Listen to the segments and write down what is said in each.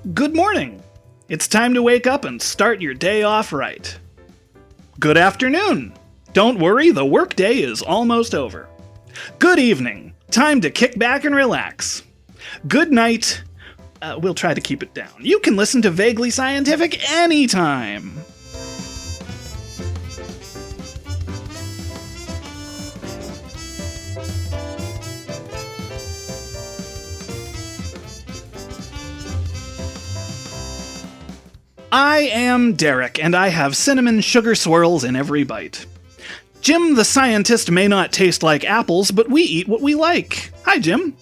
Good morning. It's time to wake up and start your day off right. Good afternoon. Don't worry, the workday is almost over. Good evening. Time to kick back and relax. Good night. We'll try to keep it down. You can listen to Vaguely Scientific anytime. I am Derek, and I have cinnamon sugar swirls in every bite. Jim the scientist may not taste like apples, but we eat what we like. Hi, Jim.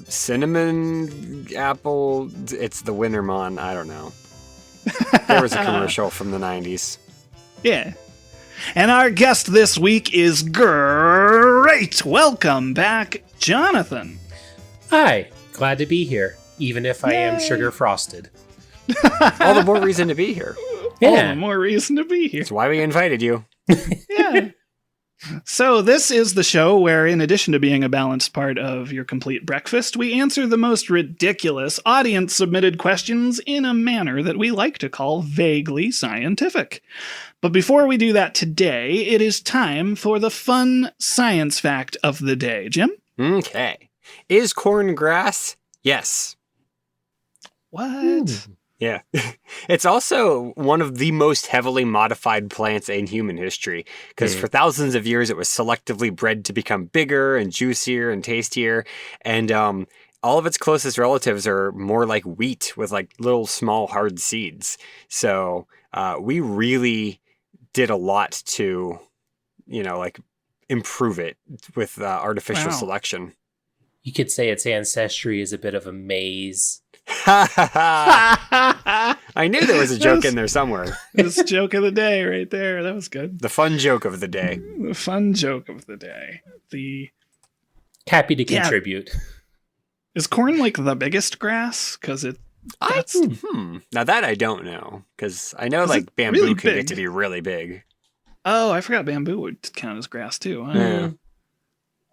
Cinnamon apple, it's the Wintermon, I don't know. There was a commercial from the 90s. Yeah. And our guest this week is great. Welcome back, Jonathan. Hi, glad to be here, even if I am sugar frosted. All the more reason to be here. Yeah. All the more reason to be here. That's why we invited you. Yeah. So this is the show where, in addition to being a balanced part of your complete breakfast, we answer the most ridiculous audience-submitted questions in a manner that we like to call vaguely scientific. But before we do that today, it is time for the fun science fact of the day. Jim? Okay. Is corn grass? Yes. What? Yeah. It's also one of the most heavily modified plants in human history, because for thousands of years it was selectively bred to become bigger and juicier and tastier, and all of its closest relatives are more like wheat with like little small hard seeds. So we really did a lot to, improve it with artificial selection. You could say its ancestry is a bit of a maze. I knew there was a joke in there somewhere. This joke of the day right there. That was good. The fun joke of the day. The fun joke of the day. Happy to contribute. Is corn like the biggest grass? Because Now that I don't know. Because I know like bamboo really can get to be really big. Oh, I forgot bamboo would count as grass too. Yeah.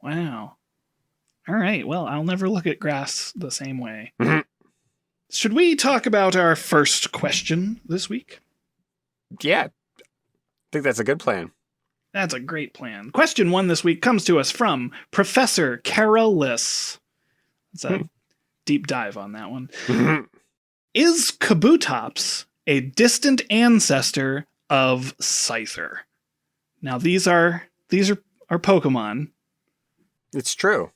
Wow. All right. Well, I'll never look at grass the same way. Mm-hmm. Should we talk about our first question this week? Yeah. I think that's a good plan. That's a great plan. Question 1 this week comes to us from Professor Carolus. It's a deep dive on that one. Is Kabutops a distant ancestor of Scyther? Now, these are Pokemon. It's true.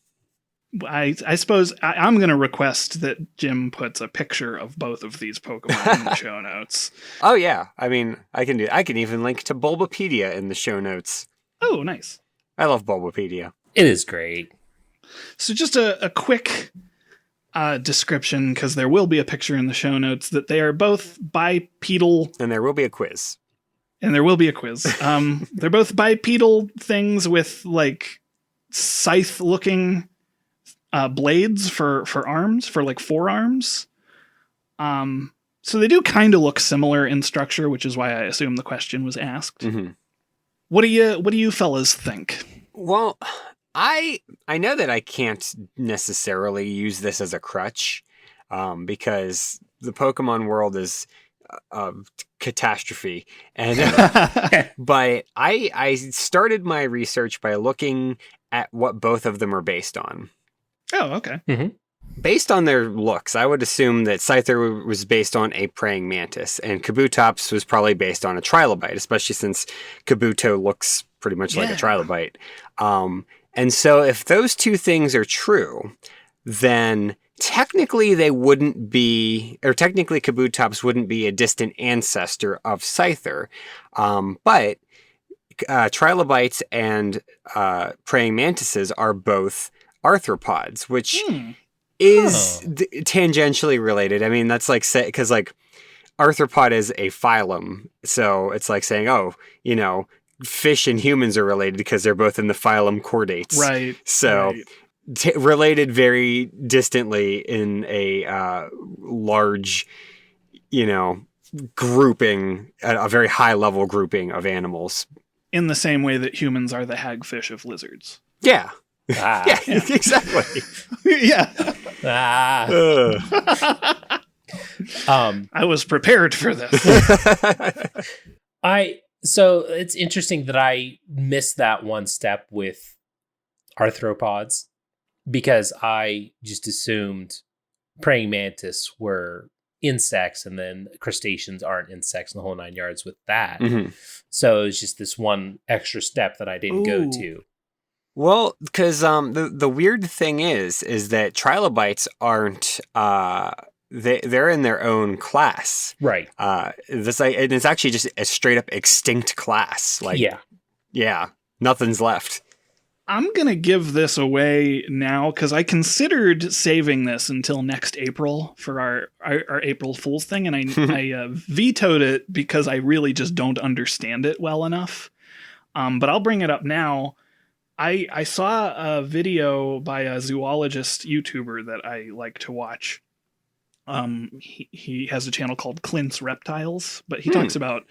I suppose I'm going to request that Jim puts a picture of both of these Pokemon in the show notes. Oh, yeah. I mean, I can even link to Bulbapedia in the show notes. Oh, nice. I love Bulbapedia. It is great. So just a quick description, because there will be a picture in the show notes, that they are both bipedal. And there will be a quiz. They're both bipedal things with like scythe-looking blades for arms, for like forearms. So they do kind of look similar in structure, which is why I assume the question was asked. Mm-hmm. What do you fellas think? Well, I know that I can't necessarily use this as a crutch, because the Pokemon world is a catastrophe, and but I started my research by looking at what both of them are based on. Oh, okay. Mm-hmm. Based on their looks, I would assume that Scyther was based on a praying mantis, and Kabutops was probably based on a trilobite, especially since Kabuto looks pretty much like a trilobite. And so if those two things are true, then technically technically Kabutops wouldn't be a distant ancestor of Scyther. But trilobites and praying mantises are both arthropods, which is tangentially related. I mean, that's like, because like arthropod is a phylum. So it's like saying, fish and humans are related because they're both in the phylum Chordates. Right. So related very distantly in a large, grouping, a very high level grouping of animals. In the same way that humans are the hagfish of lizards. Yeah. Yeah, exactly. Yeah. I was prepared for this. So it's interesting that I missed that one step with arthropods because I just assumed praying mantis were insects and then crustaceans aren't insects and the whole 9 yards with that. Mhm. So it's just this one extra step that I didn't go Ooh. to. Well, because the weird thing is that trilobites aren't they're in their own class. Right. And it's actually just a straight up extinct class. Like, yeah, nothing's left. I'm going to give this away now because I considered saving this until next April for our April Fool's thing, and I vetoed it because I really just don't understand it well enough. But I'll bring it up now. I saw a video by a zoologist YouTuber that I like to watch. He has a channel called Clint's Reptiles, but he talks about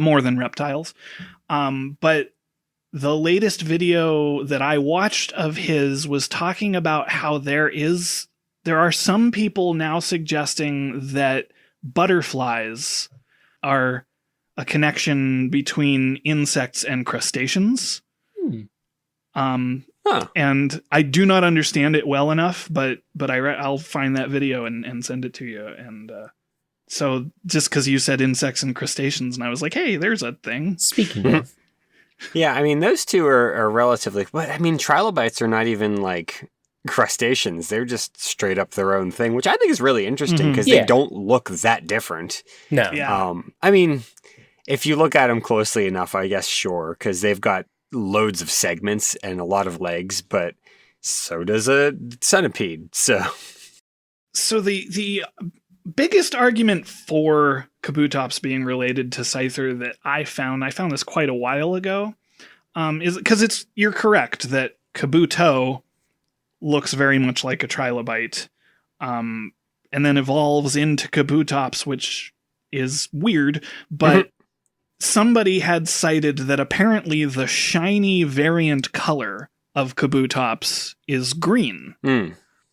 more than reptiles. But the latest video that I watched of his was talking about how there are some people now suggesting that butterflies are a connection between insects and crustaceans. And I do not understand it well enough, but I'll find that video and send it to you. And so just because you said insects and crustaceans, and I was like, hey, there's a thing. Speaking of. Yeah, I mean, those two are relatively... But, I mean, trilobites are not even, like, crustaceans. They're just straight up their own thing, which I think is really interesting because they don't look that different. No. Yeah. I mean, if you look at them closely enough, I guess, sure, because they've got loads of segments and a lot of legs, but so does a centipede, So the biggest argument for Kabutops being related to Scyther that I found this quite a while ago, is because you're correct that Kabuto looks very much like a trilobite, and then evolves into Kabutops, which is weird, but somebody had cited that apparently the shiny variant color of Kabutops is green.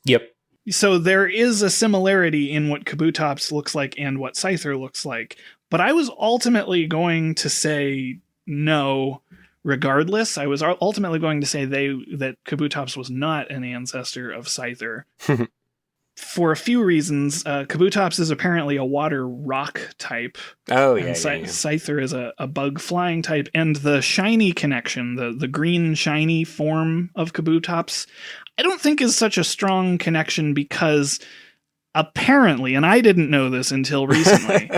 Yep. So there is a similarity in what Kabutops looks like and what Scyther looks like. But I was ultimately going to say no, regardless. I was ultimately going to say that Kabutops was not an ancestor of Scyther. For a few reasons. Kabutops is apparently a water rock type. Oh, yeah. And Scyther is a bug flying type. And the shiny connection, the green shiny form of Kabutops, I don't think is such a strong connection because apparently, and I didn't know this until recently,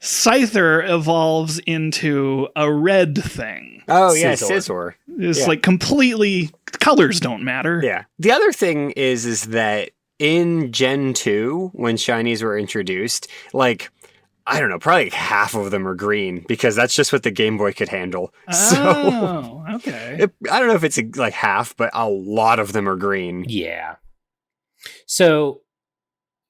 Scyther evolves into a red thing. Oh, yeah, Scyther. It's like completely, colors don't matter. Yeah. The other thing is that in Gen 2, when shinies were introduced, like, I don't know, probably like half of them are green because that's just what the Game Boy could handle. Oh, okay. I don't know if it's like half, but a lot of them are green. Yeah. So,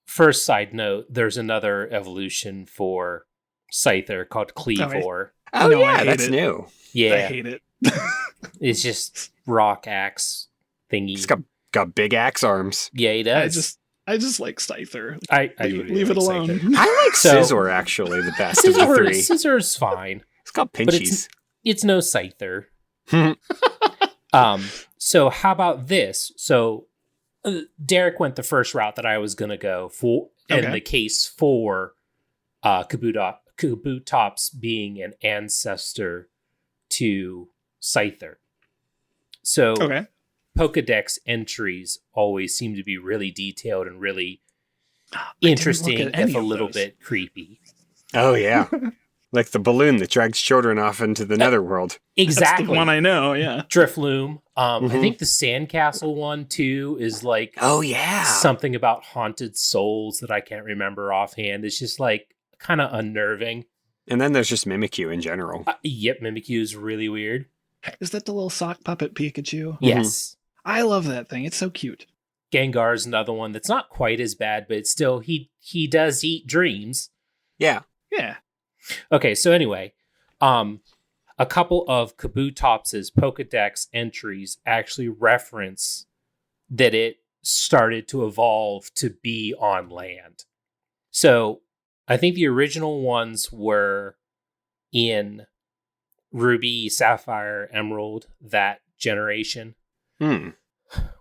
first side note, there's another evolution for Scyther called Cleavor. Oh, No, yeah, that's new. Yeah. I hate it. It's just rock axe thingy. It's got big axe arms. Yeah, he does. I just like Scyther. I leave it alone. Scyther. I like Scyther, actually, the best of the three. Scissor's fine. It's got But pinchies. it's no Scyther. So how about this? So Derek went the first route that I was going to go for, in the case for Kabutops being an ancestor to Scyther. So Pokedex entries always seem to be really detailed and really interesting, if a little bit creepy. Oh, yeah. Like the balloon that drags children off into the netherworld. Exactly. That's the one I know, yeah. Drifloom. I think the Sandcastle one, too, is like... Oh, yeah. Something about haunted souls that I can't remember offhand. It's just like kind of unnerving. And then there's just Mimikyu in general. Yep, Mimikyu is really weird. Is that the little sock puppet Pikachu? Yes. I love that thing. It's so cute. Gengar is another one that's not quite as bad, but it's still, he does eat dreams. Yeah. Yeah. Okay, so anyway, a couple of Kabutops' Pokedex entries actually reference that it started to evolve to be on land. So I think the original ones were in Ruby, Sapphire, Emerald, that generation,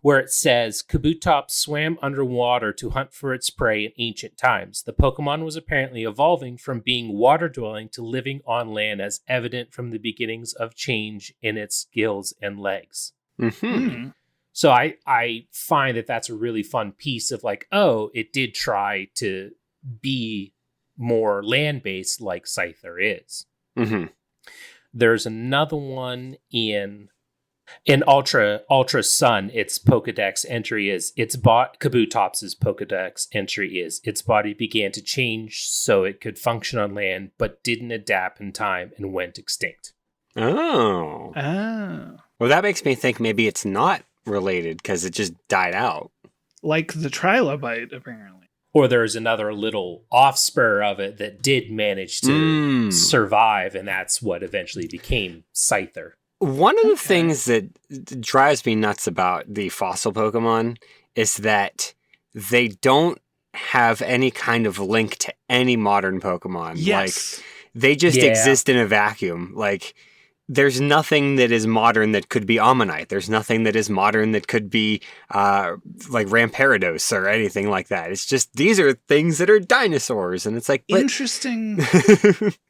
where it says Kabutops swam underwater to hunt for its prey in ancient times. The Pokemon was apparently evolving from being water-dwelling to living on land, as evident from the beginnings of change in its gills and legs. Hmm. So I find that that's a really fun piece of like, oh, it did try to be more land-based like Scyther is. Mm-hmm. There's another one in Ultra Sun. Its Pokedex entry is Kabutops' Pokedex entry is its body began to change so it could function on land, but didn't adapt in time and went extinct. Oh. Ah. Well, that makes me think maybe it's not related because it just died out. Like the Trilobite, apparently. Or there's another little offspur of it that did manage to survive, and that's what eventually became Scyther. One of the things that drives me nuts about the fossil Pokemon is that they don't have any kind of link to any modern Pokemon. Yes. Like, they just exist in a vacuum. Like, there's nothing that is modern that could be Ammonite. There's nothing that is modern that could be like Ramparados or anything like that. It's just, these are things that are dinosaurs. And it's like, Interesting.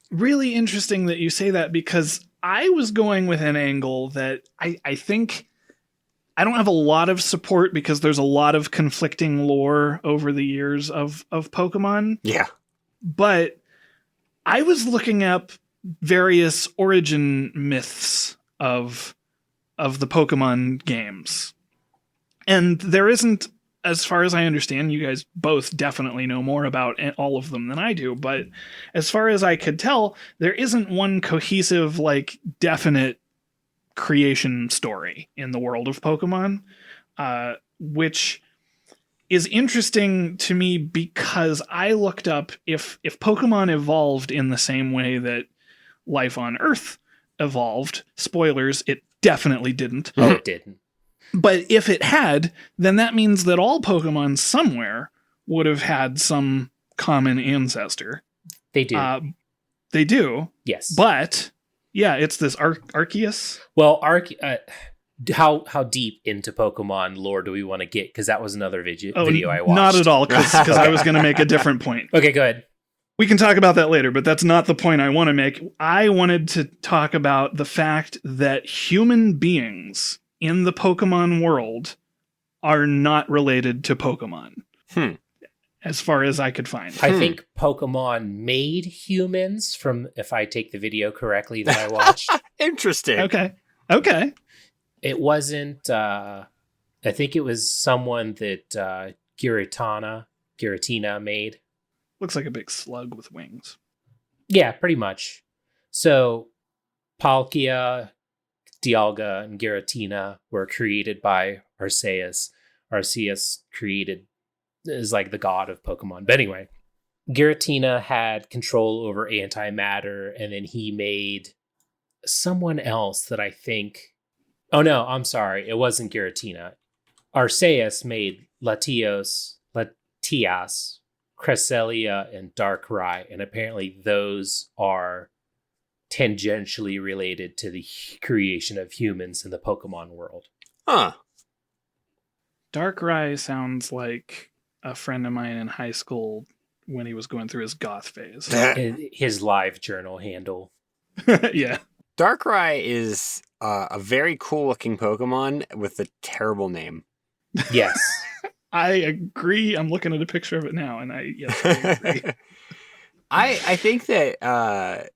Really interesting that you say that, because I was going with an angle that I think I don't have a lot of support, because there's a lot of conflicting lore over the years of Pokemon. Yeah. But I was looking up various origin myths of the Pokemon games. And there isn't, as far as I understand, you guys both definitely know more about all of them than I do, but as far as I could tell, there isn't one cohesive, like, definite creation story in the world of Pokemon, which is interesting to me, because I looked up if Pokemon evolved in the same way that life on Earth evolved. Spoilers, it definitely didn't. Oh, it didn't. But if it had, then that means that all Pokemon somewhere would have had some common ancestor. They do. They do. Yes. But, yeah, it's this Arceus. Well, how deep into Pokemon lore do we want to get? Because that was another video I watched. Not at all, because I was going to make a different point. Okay, go ahead. We can talk about that later, but that's not the point I want to make. I wanted to talk about the fact that human beings in the Pokemon world are not related to Pokemon. As far as I could find. I think Pokemon made humans, from, if I take the video correctly that I watched. Interesting. Okay. It wasn't, I think it was someone that Giratina made. Looks like a big slug with wings. Yeah, pretty much. So, Palkia, Dialga, and Giratina were created by Arceus. Arceus is like the god of Pokemon. But anyway, Giratina had control over antimatter, and then he made someone else that I think... Oh no, I'm sorry. It wasn't Giratina. Arceus made Latias, Cresselia, and Darkrai, and apparently those are tangentially related to the creation of humans in the Pokemon world. Huh. Darkrai sounds like a friend of mine in high school when he was going through his goth phase. His live journal handle. Yeah. Darkrai is a very cool looking Pokemon with a terrible name. Yes. I agree. I'm looking at a picture of it now, and I agree. I think that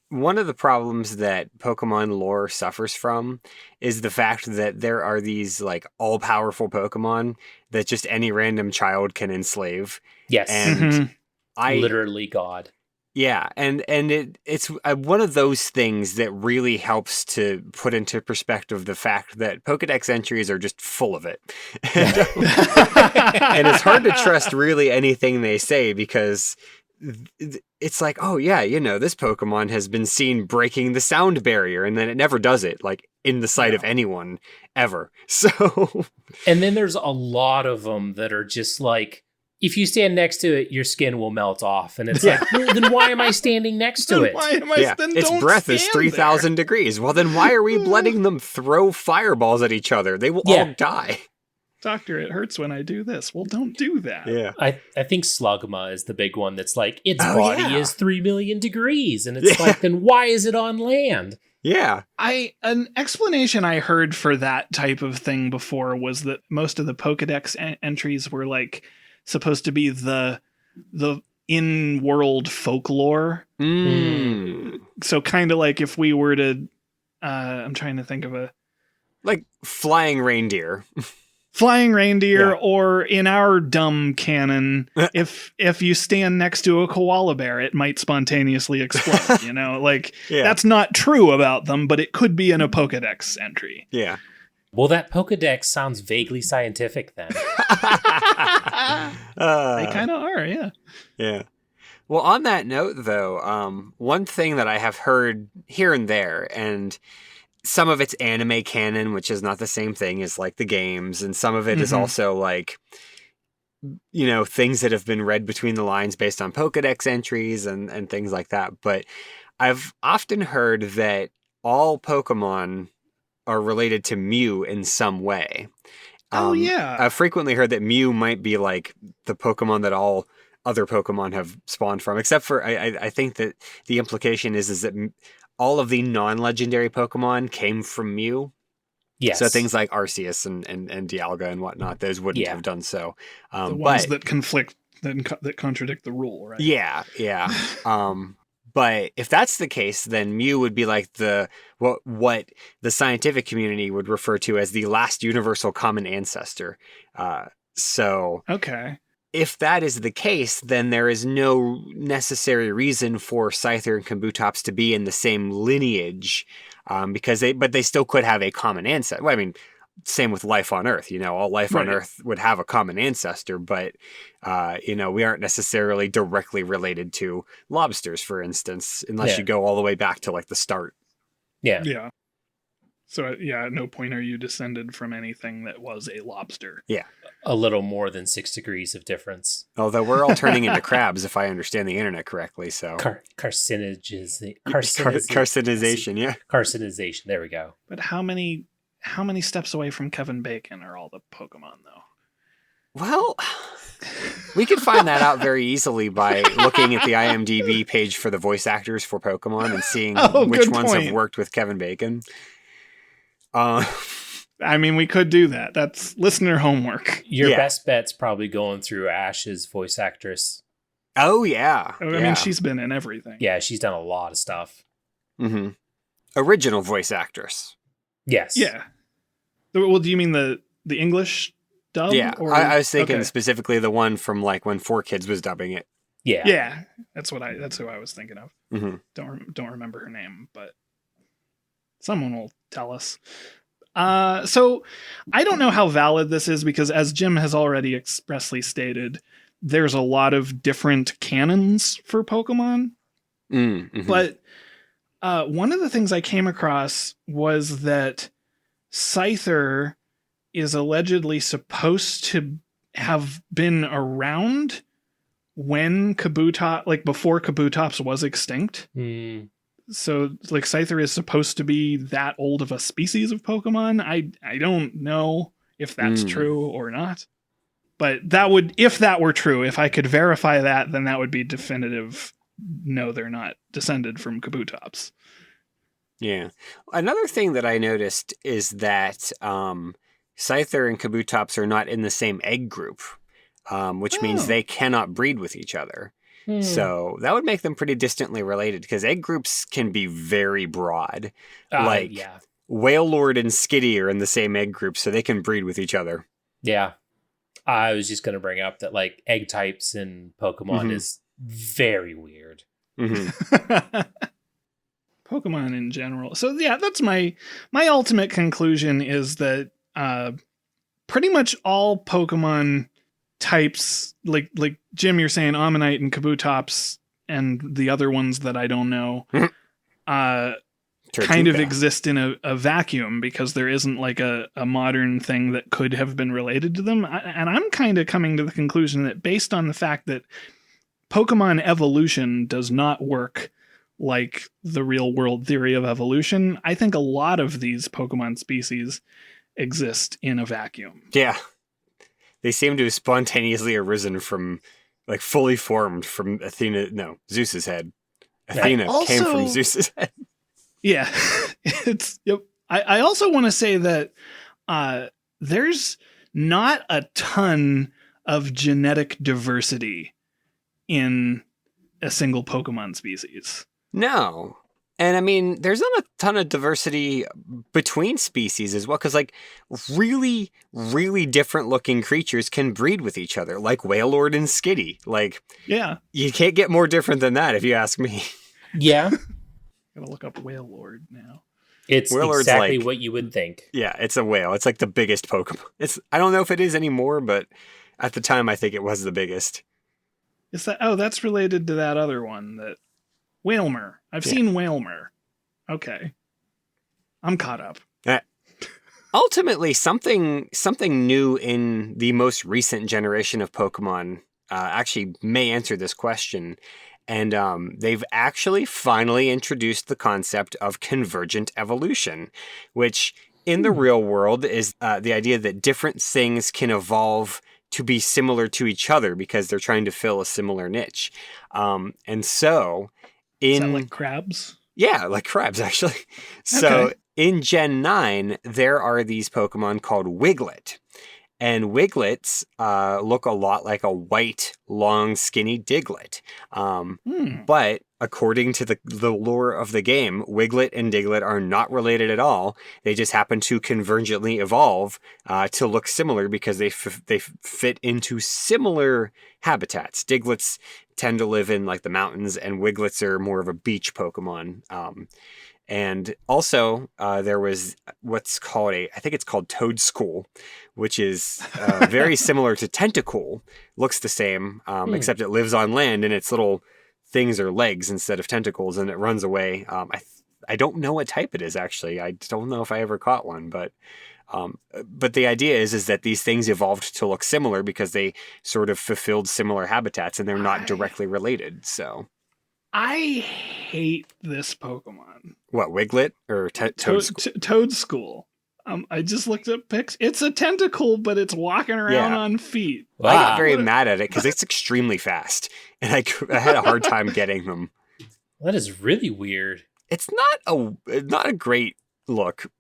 one of the problems that Pokemon lore suffers from is the fact that there are these like all-powerful Pokemon that just any random child can enslave. Yes. And literally God. Yeah, and it's one of those things that really helps to put into perspective the fact that Pokedex entries are just full of it. And it's hard to trust really anything they say, because it's like, oh yeah, this Pokemon has been seen breaking the sound barrier, and then it never does it, like, in the sight of anyone, ever. So... And then there's a lot of them that are just like, if you stand next to it, your skin will melt off. And it's like, well, then why am I standing next to it? Why am I Its breath is 3,000 degrees. Well, then why are we letting them throw fireballs at each other? They will all die. Doctor, it hurts when I do this. Well, don't do that. Yeah. I think Slugma is the big one that's like, its body is 3 million degrees. And it's like, then why is it on land? Yeah. An explanation I heard for that type of thing before was that most of the Pokedex entries were like supposed to be the in-world folklore. So kind of like if we were to I'm trying to think of a like flying reindeer. Flying reindeer, or in our dumb canon, if you stand next to a koala bear, it might spontaneously explode, you know? Like, that's not true about them, but it could be in a Pokedex entry. Yeah. Well, that Pokedex sounds vaguely scientific then. They kind of are, yeah. Yeah. Well, on that note, though, one thing that I have heard here and there, and some of it's anime canon, which is not the same thing as like the games. And some of it is also like, you know, things that have been read between the lines based on Pokedex entries and things like that. But I've often heard that all Pokemon are related to Mew in some way. I've frequently heard that Mew might be like the Pokemon that all other Pokemon have spawned from, except for I think that the implication is that all of the non-legendary Pokemon came from Mew. Yes. So things like Arceus and Dialga and whatnot, those wouldn't have done so. The ones that conflict, that contradict the rule, right? Yeah, yeah. But if that's the case, then Mew would be like what the scientific community would refer to as the last universal common ancestor. Okay. If that is the case, then there is no necessary reason for Scyther and Kabutops to be in the same lineage, because they still could have a common ancestor. Well, I mean, same with life on Earth. You know, all life on Earth would have a common ancestor, but you know, we aren't necessarily directly related to lobsters, for instance, unless you go all the way back to like the start. Yeah. Yeah. So, at no point are you descended from anything that was a lobster. Yeah. A little more than 6 degrees of difference. Although we're all turning into crabs, if I understand the internet correctly. So carcinization, yeah. Carcinization. There we go. But how many steps away from Kevin Bacon are all the Pokemon, though? Well, we could find that out very easily by looking at the IMDb page for the voice actors for Pokemon and seeing which ones have worked with Kevin Bacon. I mean, we could do that. That's listener homework. Your best bet's probably going through Ash's voice actress. Oh, yeah. I mean, she's been in everything. Yeah, she's done a lot of stuff. Mm-hmm. Original voice actress. Yes. Yeah. Well, do you mean the English dub? Yeah, I was thinking specifically the one from like when 4Kids was dubbing it. Yeah. Yeah, that's who I was thinking of. Mm-hmm. Don't remember her name, but someone will tell us. So I don't know how valid this is because, as Jim has already expressly stated, there's a lot of different canons for Pokemon. Mm-hmm. But one of the things I came across was that Scyther is allegedly supposed to have been around when Kabutops, like before Kabutops was extinct. So, like, Scyther is supposed to be that old of a species of Pokemon. I don't know if that's true or not. But if that were true, if I could verify that, then that would be definitive. No, they're not descended from Kabutops. Yeah. Another thing that I noticed is that Scyther and Kabutops are not in the same egg group, which means they cannot breed with each other. So that would make them pretty distantly related because egg groups can be very broad. Wailord and Skitty are in the same egg group, so they can breed with each other. Yeah. I was just going to bring up that like egg types in Pokemon is very weird. Mm-hmm. Pokemon in general. So yeah, that's my ultimate conclusion is that pretty much all Pokemon types, like Jim, you're saying Ammonite and Kabutops and the other ones that I don't know, kind of Tortuga. exist in a vacuum because there isn't like a modern thing that could have been related to them. And I'm kind of coming to the conclusion that based on the fact that Pokemon evolution does not work like the real world theory of evolution, I think a lot of these Pokemon species exist in a vacuum. Yeah. They seem to have spontaneously arisen from, like, fully formed from Zeus's head. Athena came from Zeus's head. Yeah. Yep. I also want to say that there's not a ton of genetic diversity in a single Pokemon species. No. And I mean, there's not a ton of diversity between species as well, because like really, really different looking creatures can breed with each other, like Wailord and Skitty. Like, yeah, you can't get more different than that, if you ask me. Yeah. Gotta look up Wailord now. It's Wailord's exactly like, what you would think. Yeah, it's a whale. It's like the biggest Pokemon. I don't know if it is anymore, but at the time I think it was the biggest. Is that? Oh, that's related to that other one, that Wailmer. I've seen Wailmer. Okay, I'm caught up. Ultimately, something new in the most recent generation of Pokemon actually may answer this question. And they've actually finally introduced the concept of convergent evolution, which in the real world is the idea that different things can evolve to be similar to each other because they're trying to fill a similar niche. And so Is that like crabs? Yeah, like crabs, actually. So Okay. in Gen 9, there are these Pokemon called Wiglet. And Wiglets look a lot like a white, long, skinny Diglett. But according to the lore of the game, Wiglet and Diglett are not related at all. They just happen to convergently evolve to look similar because they fit into similar habitats. Diglets tend to live in like the mountains, and Wiglets are more of a beach Pokemon. And also, there was what's called I think it's called Toadschool, which is very similar to Tentacool. Looks the same, except it lives on land and its little things are legs instead of tentacles, and it runs away. I don't know what type it is, actually. I don't know if I ever caught one, but the idea is that these things evolved to look similar because they sort of fulfilled similar habitats, and they're not directly related, so... I hate this Pokemon. What, Wiglet or Toadschool? Toadschool. I just looked up pics. It's a tentacle, but it's walking around on feet. Wow. I got very mad at it because it's extremely fast, and I had a hard time getting them. That is really weird. It's not a great look.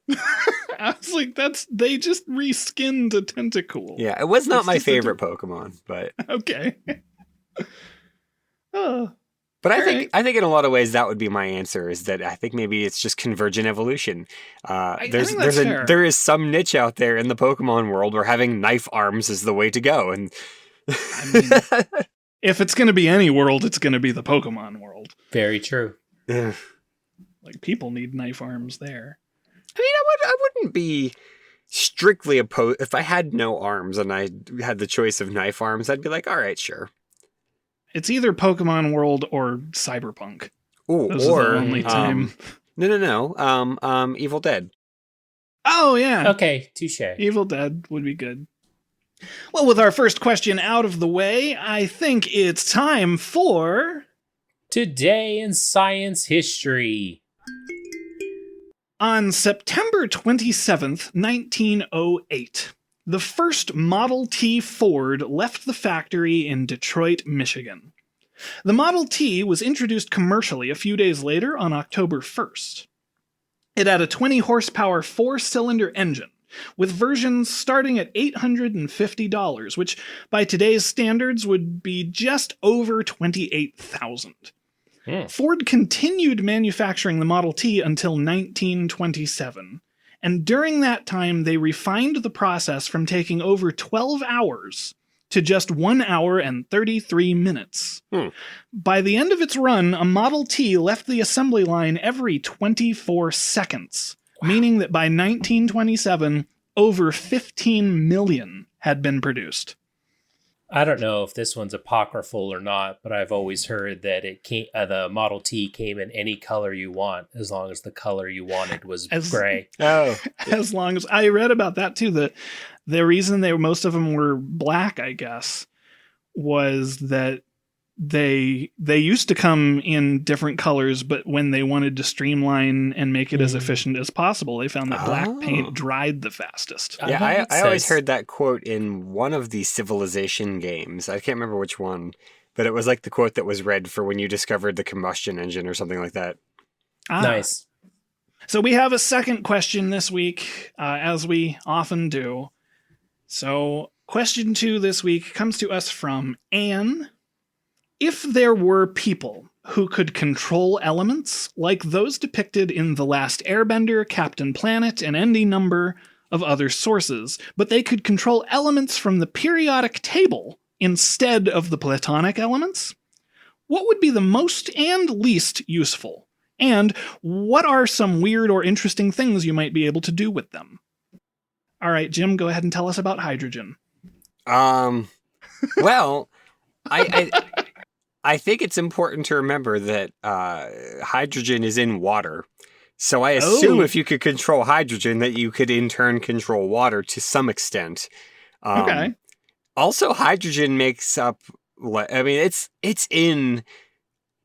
I was like, they just reskinned a tentacle. Yeah, it was not my favorite Pokemon, but okay. But I think in a lot of ways that would be my answer, is that I think maybe it's just convergent evolution. There is some niche out there in the Pokemon world where having knife arms is the way to go, and I mean, if it's going to be any world, it's going to be the Pokemon world. Very true. Like, people need knife arms there. I mean, I wouldn't be strictly opposed if I had no arms and I had the choice of knife arms. I'd be like, all right, sure. It's either Pokemon World or Cyberpunk. Ooh, Those are the only time. No. Evil Dead. Oh, yeah. Okay, touche. Evil Dead would be good. Well, with our first question out of the way, I think it's time for... Today in Science History. On September 27th, 1908... the first Model T Ford left the factory in Detroit, Michigan. The Model T was introduced commercially a few days later on October 1st. It had a 20-horsepower four-cylinder engine, with versions starting at $850, which by today's standards would be just over $28,000. Ford continued manufacturing the Model T until 1927. And during that time, they refined the process from taking over 12 hours to just 1 hour and 33 minutes. By the end of its run, a Model T left the assembly line every 24 seconds, meaning that by 1927, over 15 million had been produced. I don't know if this one's apocryphal or not, but I've always heard that the Model T came in any color you want, as long as the color you wanted was gray. Oh, As long as I read about that too, the reason most of them were black, I guess, was that they used to come in different colors, but when they wanted to streamline and make it as efficient as possible, they found that black paint dried the fastest. Yeah, I always heard that quote in one of the Civilization games. I can't remember which one, but it was like the quote that was read for when you discovered the combustion engine or something like that. Nice. So we have a second question this week, as we often do. So question 2 this week comes to us from Anne. If there were people who could control elements like those depicted in The Last Airbender, Captain Planet, and any number of other sources, but they could control elements from the periodic table instead of the Platonic elements, what would be the most and least useful? And what are some weird or interesting things you might be able to do with them? All right, Jim, go ahead and tell us about hydrogen. Well, I think it's important to remember that hydrogen is in water. So I assume if you could control hydrogen, that you could in turn control water to some extent. Okay. Also, hydrogen makes up, I mean, it's in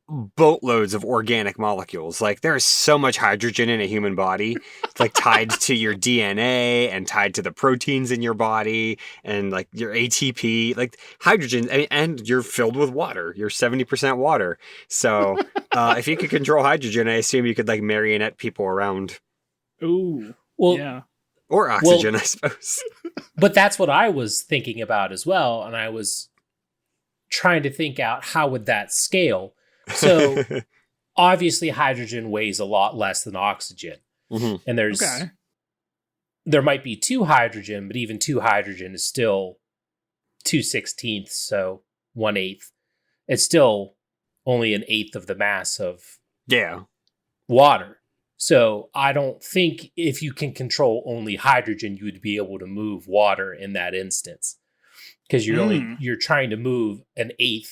boatloads of organic molecules. Like, there's so much hydrogen in a human body. It's like tied to your DNA and tied to the proteins in your body and like your ATP. Like hydrogen, and you're filled with water. You're 70% water. So if you could control hydrogen, I assume you could like marionette people around. Ooh. Well, yeah. Or oxygen, I suppose. But that's what I was thinking about as well. And I was trying to think out how would that scale. So obviously hydrogen weighs a lot less than oxygen. Mm-hmm. And there might be 2 hydrogen, but even 2 hydrogen is still 2/16, so 1/8. It's still only 1/8 of the mass of water. So I don't think if you can control only hydrogen, you would be able to move water in that instance. Because you're trying to move 1/8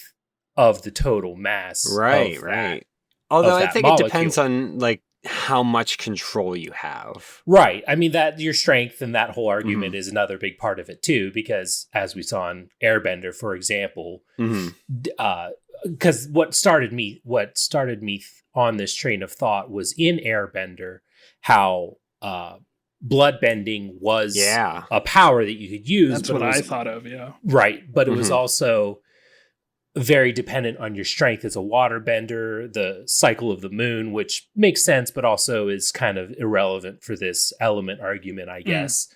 of the total mass. Right. Although I think molecule. It depends on like how much control you have. Right. I mean, that your strength and that whole argument is another big part of it too, because as we saw in Airbender, for example, because what started me on this train of thought was in Airbender, how blood bending was a power that you could use. That's what I thought of, yeah. Right. But it was also very dependent on your strength as a waterbender, the cycle of the moon, which makes sense, but also is kind of irrelevant for this element argument, I guess.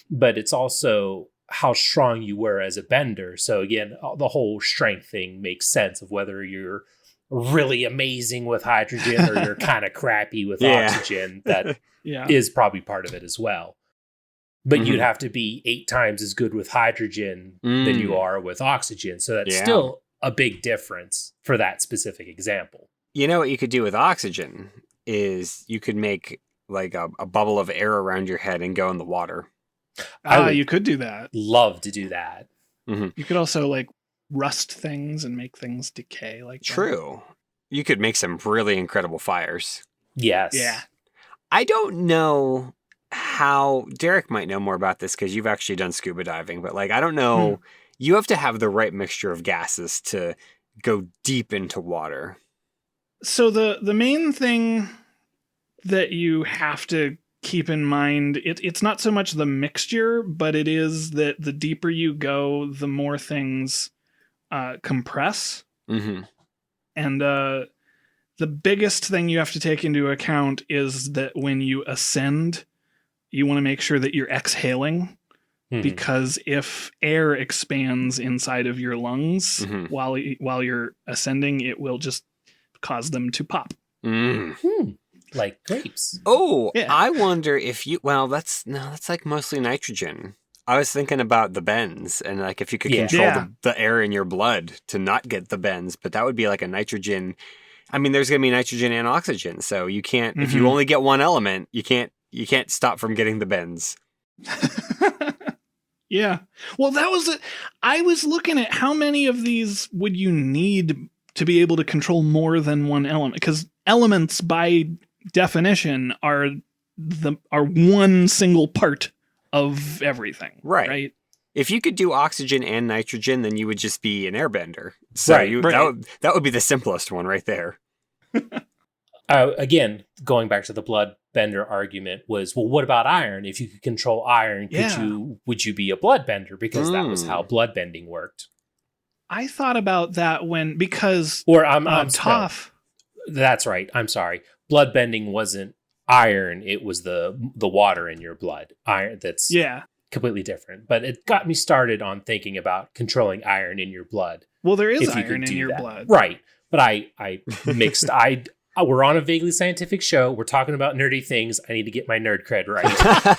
But it's also how strong you were as a bender. So again, the whole strength thing makes sense of whether you're really amazing with hydrogen or you're kind of crappy with oxygen. That is probably part of it as well. But you'd have to be 8 times as good with hydrogen than you are with oxygen. So that's still a big difference for that specific example. You know what you could do with oxygen is you could make like a bubble of air around your head and go in the water. You could do that. Love to do that. You could also like rust things and make things decay like True. That. You could make some really incredible fires. Yes. Yeah. I don't know how Derek might know more about this because you've actually done scuba diving, but like I don't know. You have to have the right mixture of gases to go deep into water. So the main thing that you have to keep in mind, it's not so much the mixture, but it is that the deeper you go, the more things compress. And the biggest thing you have to take into account is that when you ascend, you want to make sure that you're exhaling. Because if air expands inside of your lungs while you're ascending, it will just cause them to pop. Like grapes. Oh, yeah. I wonder if that's like mostly nitrogen. I was thinking about the bends and like if you could control the air in your blood to not get the bends, but that would be like a nitrogen. I mean, there's going to be nitrogen and oxygen, so you can't. If you only get one element, you can't stop from getting the bends. Yeah. Well, that was it. I was looking at how many of these would you need to be able to control more than one element, because elements by definition are one single part of everything. Right. If you could do oxygen and nitrogen, then you would just be an airbender. So that would be the simplest one right there. Again, going back to the bloodbender argument was, well, what about iron? If you could control iron, would you be a bloodbender? Because that was how bloodbending worked. I thought about that because I'm Toph. No, that's right. I'm sorry. Bloodbending wasn't iron. It was the water in your blood. Iron. That's completely different. But it got me started on thinking about controlling iron in your blood. Well, there is iron in your blood, right? But I mixed. We're on a vaguely scientific show. We're talking about nerdy things. I need to get my nerd cred right.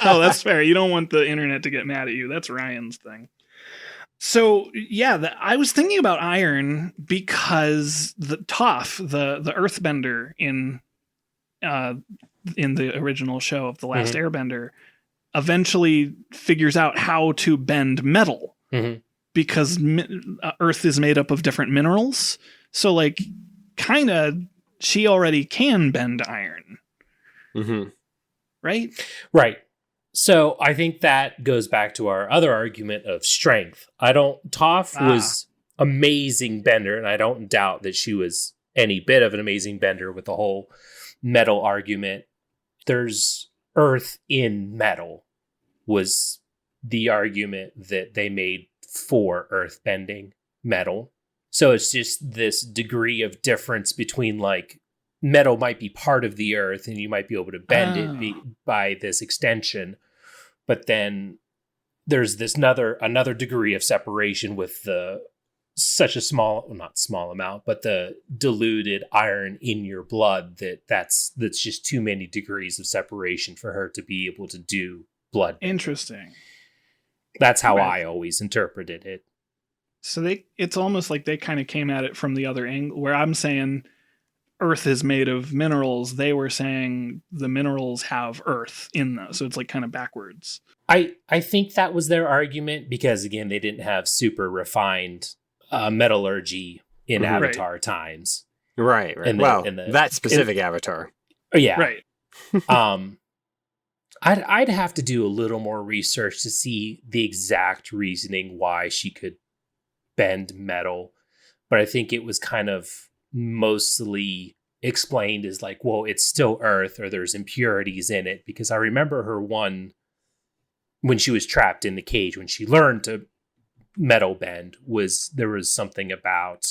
Oh, that's fair. You don't want the internet to get mad at you. That's Ryan's thing. So, yeah, I was thinking about iron because the Toph, the earthbender in the original show of The Last Airbender, eventually figures out how to bend metal because Earth is made up of different minerals. So, like, kind of, she already can bend iron. Right? Right. So I think that goes back to our other argument of strength. Toph was amazing bender, and I don't doubt that she was any bit of an amazing bender with the whole metal argument. There's earth in metal was the argument that they made for earth bending metal. So it's just this degree of difference between, like, metal might be part of the earth and you might be able to bend it by this extension. But then there's this another degree of separation with such a not small amount, but the diluted iron in your blood that's just too many degrees of separation for her to be able to do blood. Interesting. That's how I always interpreted it. So it's almost like they kind of came at it from the other angle, where I'm saying Earth is made of minerals. They were saying the minerals have earth in them. So it's like kind of backwards. I think that was their argument because, again, they didn't have super refined metallurgy in Avatar times. Right. That specific Avatar. Yeah. Right. I'd have to do a little more research to see the exact reasoning why she could bend metal. But I think it was kind of mostly explained as like, well, it's still earth or there's impurities in it, because I remember her when she was trapped in the cage, when she learned to metal bend, there was something about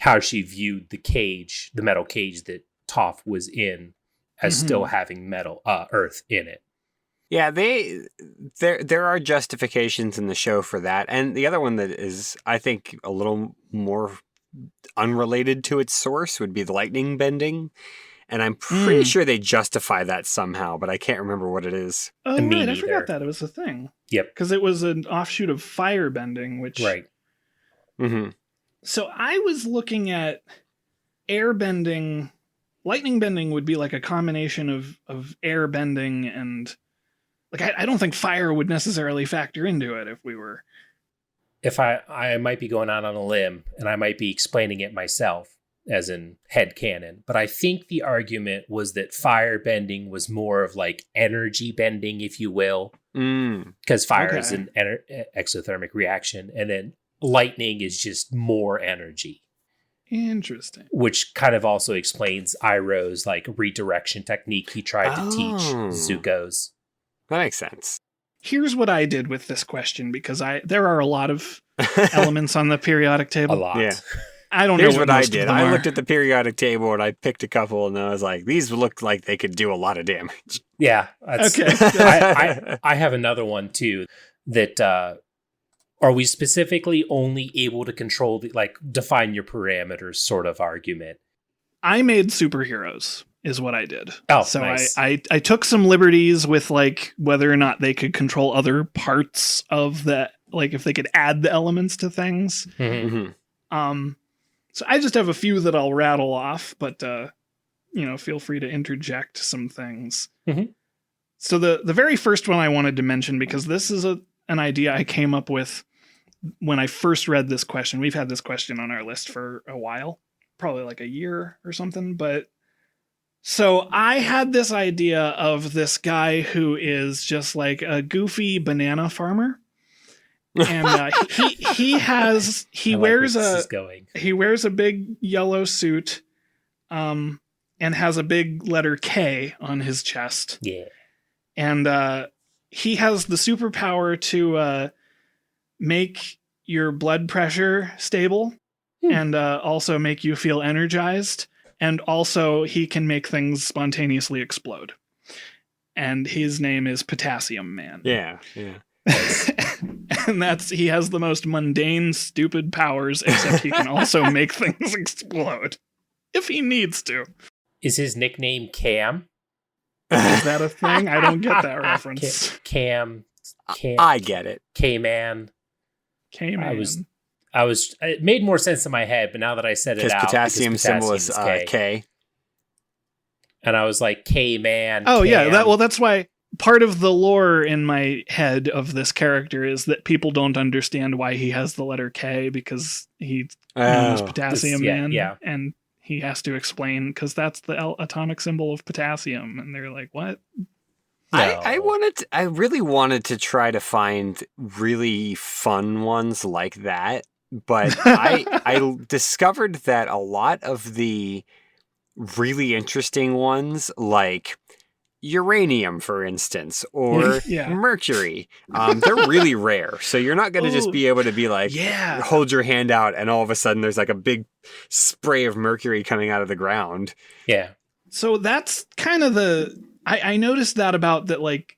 how she viewed the metal cage that Toph was in as still having metal earth in it. Yeah, there are justifications in the show for that. And the other one that is, I think, a little more unrelated to its source would be the lightning bending. And I'm pretty sure they justify that somehow, but I can't remember what it is. Oh, right. I forgot that it was a thing. Yep. Because it was an offshoot of fire bending, which... Right. So I was looking at air bending. Lightning bending would be like a combination of air bending and... Like, I don't think fire would necessarily factor into it if we were... If I might be going out on a limb, and I might be explaining it myself, as in headcanon, but I think the argument was that fire bending was more of like energy bending, if you will, because fire is an exothermic reaction, and then lightning is just more energy. Interesting. Which kind of also explains Iroh's like redirection technique he tried to teach Zuko's. That makes sense. Here's what I did with this question, because there are a lot of elements on the periodic table. A lot. Yeah. I don't Here's know what I did. I looked at the periodic table and I picked a couple, and I was like, these look like they could do a lot of damage. Yeah. Okay. I have another one too that are we specifically only able to control define your parameters sort of argument? I made superheroes is what I did. Oh, so nice. I took some liberties with like whether or not they could control other parts of the, like if they could add the elements to things. So I just have a few that I'll rattle off, but feel free to interject some things. So the very first one I wanted to mention, because this is an idea I came up with when I first read this question. We've had this question on our list for a while, probably like a year or something. But so I had this idea of this guy who is just like a goofy banana farmer. And he wears a big yellow suit, and has a big letter K on his chest. Yeah. And he has the superpower to make your blood pressure stable, and also make you feel energized. And also he can make things spontaneously explode. And his name is Potassium Man. Yeah. And he has the most mundane, stupid powers, except he can also make things explode. If he needs to. Is his nickname Cam? Is that a thing? I don't get that reference. Cam. I get it. K-Man. K-Man. It made more sense in my head, but now that I said it out, potassium symbol is K. And I was like, K-Man. Oh, Cam. yeah. That's why part of the lore in my head of this character is that people don't understand why he has the letter K, because he's known as Potassium Man. Yeah. And he has to explain, because that's the atomic symbol of potassium. And they're like, what? No. I really wanted to try to find really fun ones like that, but I discovered that a lot of the really interesting ones, like uranium, for instance, or mercury, they're really rare. So you're not going to just be able to be like, hold your hand out, and all of a sudden there's like a big spray of mercury coming out of the ground. Yeah. So that's kind of I noticed that about that, like,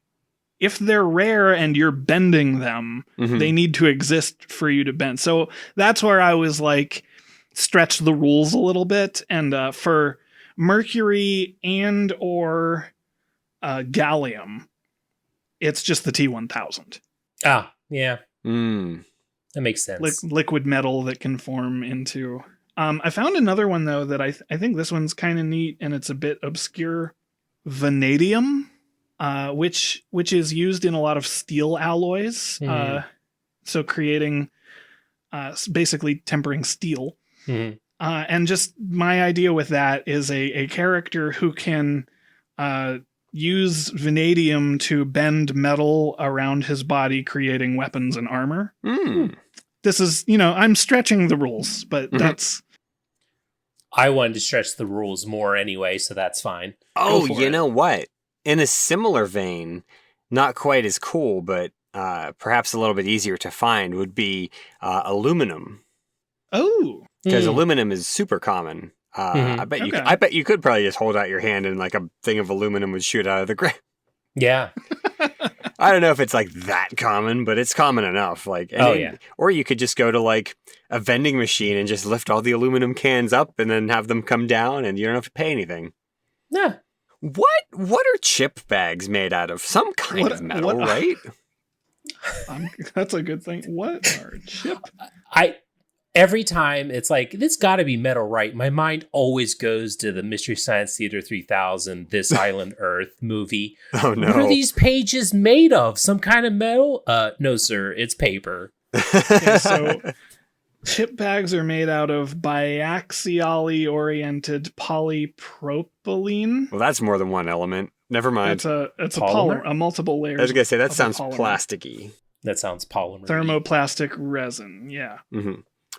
if they're rare and you're bending them, they need to exist for you to bend. So that's where I was like, stretch the rules a little bit. And for mercury and or gallium, it's just the T1000. Ah, yeah. That makes sense. Liquid metal that can form into... I found another one, though, that I think this one's kind of neat, and it's a bit obscure. Vanadium, which is used in a lot of steel alloys. So creating, basically tempering steel. And just my idea with that is a character who can use vanadium to bend metal around his body, creating weapons and armor. This is, I'm stretching the rules, but that's... I wanted to stretch the rules more anyway, so that's fine. Oh, you know what? In a similar vein, not quite as cool, but perhaps a little bit easier to find, would be aluminum. Oh. Because aluminum is super common. I bet you could probably just hold out your hand and like a thing of aluminum would shoot out of the ground. Yeah. I don't know if it's like that common, but it's common enough. Like, or you could just go to like a vending machine and just lift all the aluminum cans up and then have them come down, and you don't have to pay anything. Yeah. What are chip bags made out of? Some kind of metal, right? That's a good thing. What are chip? Every time it's like, it's got to be metal, right? My mind always goes to the Mystery Science Theater 3000, This Island Earth movie. Oh, no. What are these pages made of? Some kind of metal? No, sir. It's paper. So chip bags are made out of biaxially oriented polypropylene. Well, that's more than one element. Never mind. It's a polymer, a multiple layers. I was going to say, that sounds plasticky. That sounds polymer. Thermoplastic resin, yeah.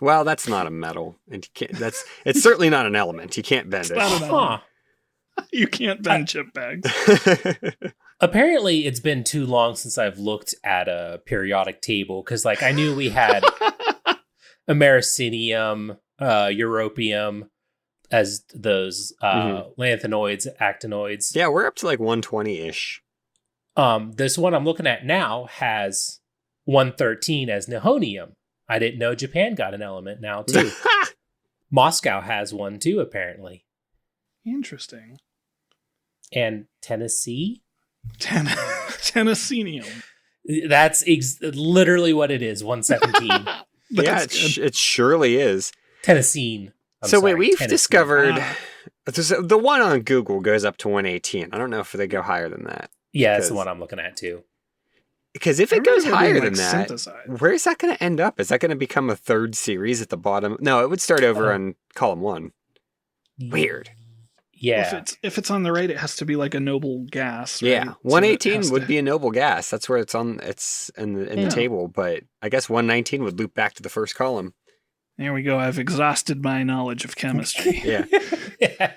Well, that's not a metal. And it's certainly not an element. You can't bend it. You can't bend chip bags. Apparently, it's been too long since I've looked at a periodic table, because like I knew we had americinium, europium as those lanthanoids, actinoids. Yeah, we're up to like 120-ish. This one I'm looking at now has 113 as nihonium. I didn't know Japan got an element now, too. Moscow has one, too, apparently. Interesting. And Tennessee? Tennesseenium. That's literally what it is, 117. Yeah, it surely is. Tennessee. We've discovered... The one on Google goes up to 118. I don't know if they go higher than that. Yeah, that's the one I'm looking at, too. Because if it goes remember higher being, than like, that, synthesized. where is that going to end up? Is that going to become a third series at the bottom? No, it would start over on column 1. Weird. Yeah. If it's on the right, it has to be like a noble gas. Right? Yeah, So 118 it would has be a noble gas. That's where it's on. It's in the table, but I guess 119 would loop back to the first column. There we go. I've exhausted my knowledge of chemistry. Yeah. Yeah.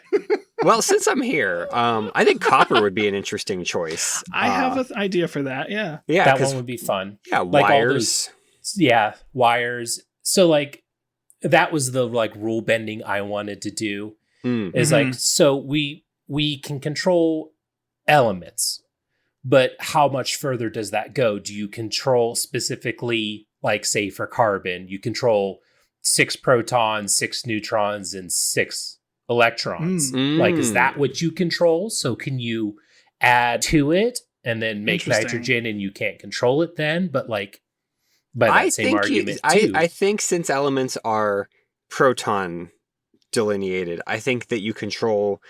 Well, since I'm here, I think copper would be an interesting choice. I have an idea for that. Yeah. Yeah, That because one would be fun. yeah, Like all wires. Wires. So like that was the like rule bending I wanted to do. Is like, so we can control elements, but how much further does that go? Do you control specifically, like say for carbon, you control 6 protons, 6 neutrons, and 6 electrons? Like, is that what you control? So can you add to it and then make nitrogen and you can't control it then? But like, by that same argument too. I think since elements are proton delineated, I think that you control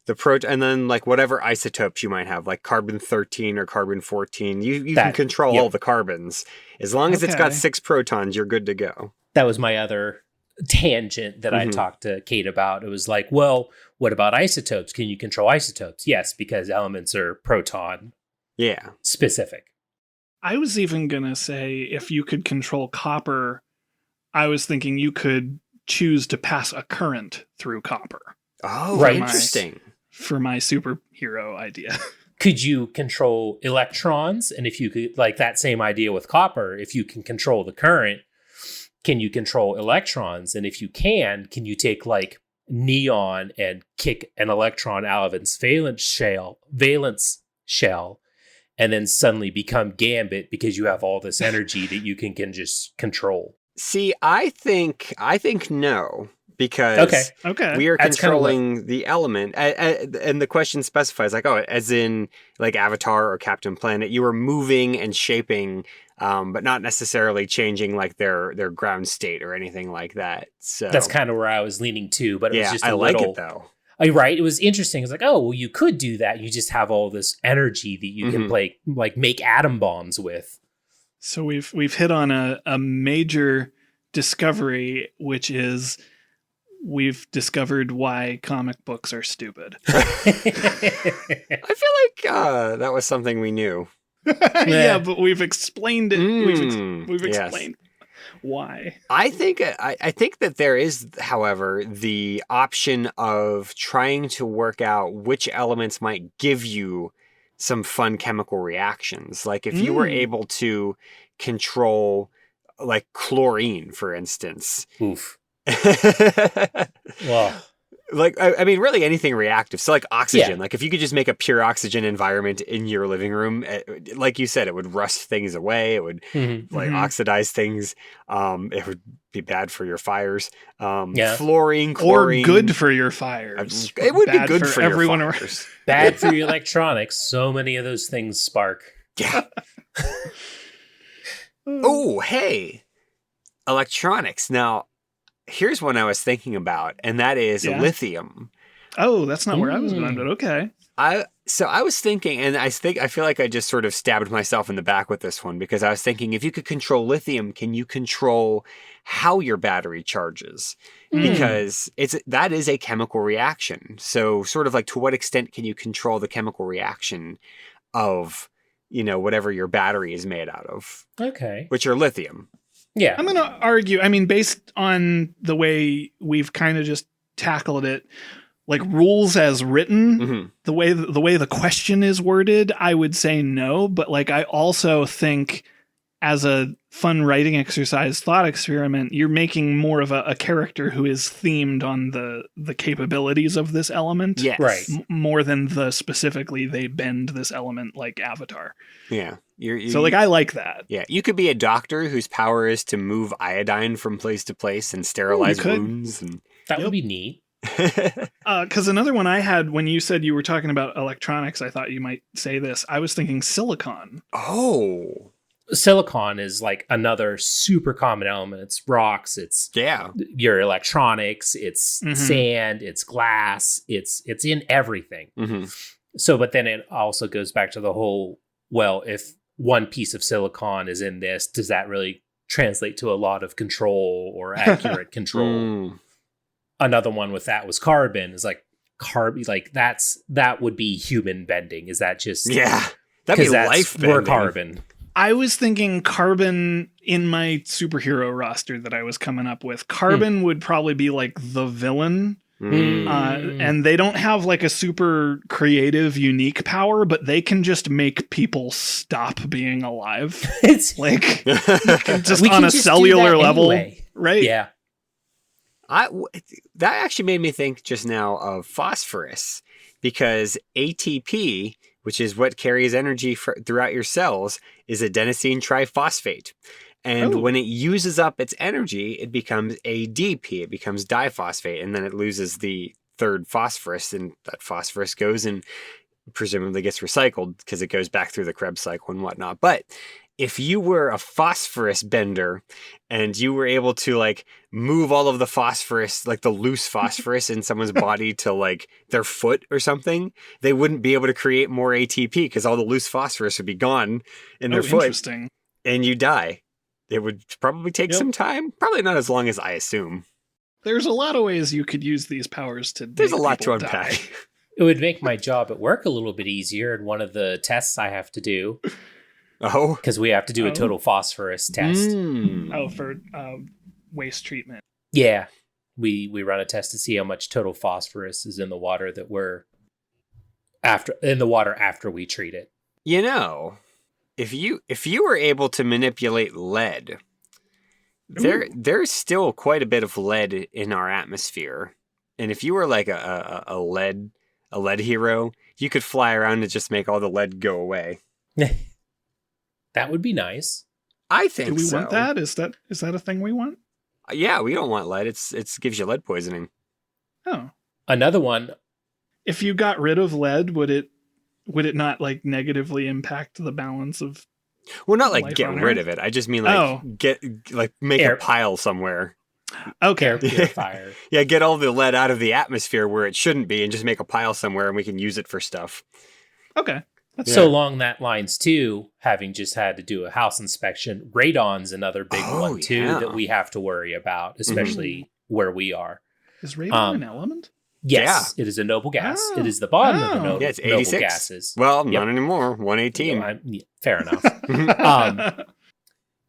the proton, and then like whatever isotopes you might have, like carbon 13 or carbon 14, you can control all the carbons. As long as it's got 6 protons, you're good to go. That was my other tangent that I talked to Kate about. It was like, well, what about isotopes? Can you control isotopes? Yes, because elements are proton specific. I was even going to say if you could control copper, I was thinking you could choose to pass a current through copper. Oh, right. Interesting. For my superhero idea. Could you control electrons? And if you could, like that same idea with copper, if you can control the current, can you control electrons? And if you can you take like neon and kick an electron out of its valence shell, and then suddenly become Gambit because you have all this energy that you can just control? See, I think no, because we are controlling the element, and the question specifies like, oh, as in like Avatar or Captain Planet, you are moving and shaping, but not necessarily changing like their ground state or anything like that. So that's kind of where I was leaning to, but it was just I like it though. Right, it was interesting. It's like, oh, well, you could do that. You just have all this energy that you can like make atom bombs with. So we've hit on a major discovery, which is we've discovered why comic books are stupid. I feel like that was something we knew. Yeah, but we've explained it. We've explained why. I think that there is, however, the option of trying to work out which elements might give you some fun chemical reactions. Like if you were able to control like chlorine, for instance. Oof. Well, like, I mean, really anything reactive. So like oxygen, like if you could just make a pure oxygen environment in your living room, like you said, it would rust things away. It would oxidize things. It would be bad for your fires. Fluorine, chlorine. Or good for your fires. It would be good for everyone. Your fires. Bad for your electronics. So many of those things spark. Yeah. Oh, hey. Electronics. Now, here's one I was thinking about, and that is lithium. Oh, that's not where I was going, but okay. So I was thinking, and I feel like I just sort of stabbed myself in the back with this one, because I was thinking, if you could control lithium, can you control how your battery charges? Because that is a chemical reaction. So sort of like, to what extent can you control the chemical reaction of, whatever your battery is made out of? Okay. Which are lithium. Yeah. I'm going to argue, I mean, based on the way we've kind of just tackled it, like rules as written, the way the question is worded, I would say no. But like, I also think as a fun writing exercise, thought experiment, you're making more of a character who is themed on the capabilities of this element. Yes. Right. More than specifically they bend this element like Avatar. Yeah. So like, I like that. Yeah. You could be a doctor whose power is to move iodine from place to place and sterilize wounds. And that would be neat. Because another one I had when you said you were talking about electronics, I thought you might say this. I was thinking silicon. Oh. Silicon is like another super common element. It's rocks, it's your electronics, it's sand, it's glass, it's in everything. So, but then it also goes back to the whole, well, if one piece of silicon is in this. Does that really translate to a lot of control or accurate control? Another one with that was carbon. Is like carbon, like that would be human bending. Is that just that'd be life bending. We're carbon. I was thinking carbon in my superhero roster that I was coming up with. Carbon would probably be like the villain. And they don't have like a super creative, unique power, but they can just make people stop being alive. It's like just on a cellular level, anyway. Right? Yeah. That actually made me think just now of phosphorus, because ATP, which is what carries energy throughout your cells, is adenosine triphosphate. And when it uses up its energy, it becomes ADP. It becomes diphosphate, and then it loses the third phosphorus, and that phosphorus goes and presumably gets recycled because it goes back through the Krebs cycle and whatnot. But if you were a phosphorus bender and you were able to like move all of the phosphorus, like the loose phosphorus in someone's body to like their foot or something, they wouldn't be able to create more ATP because all the loose phosphorus would be gone in their foot. Interesting. And you die. It would probably take some time. Probably not as long as I assume. There's a lot of ways you could use these powers to. There's a lot to unpack. Die. It would make my job at work a little bit easier in one of the tests I have to do. Oh, because we have to do a total phosphorus test. For waste treatment. Yeah, we run a test to see how much total phosphorus is in the water that we're after we treat it. You know, if you were able to manipulate lead, there's still quite a bit of lead in our atmosphere, and if you were like a lead hero, you could fly around and just make all the lead go away. That would be nice. I think so. Do we want that? Is that a thing we want? Yeah, we don't want lead. It gives you lead poisoning. Oh. Another one. If you got rid of lead, would it not like negatively impact the balance of? Well, not like get rid of it. I just mean like make a pile somewhere. Okay. Air purifier. Yeah, get all the lead out of the atmosphere where it shouldn't be and just make a pile somewhere and we can use it for stuff. Okay. So along that lines too, having just had to do a house inspection, radon's another big one too that we have to worry about, especially where we are. Is radon an element? Yes, it is a noble gas. It is the bottom of the noble it's 86. gases. Well, not anymore. 118. Fair enough.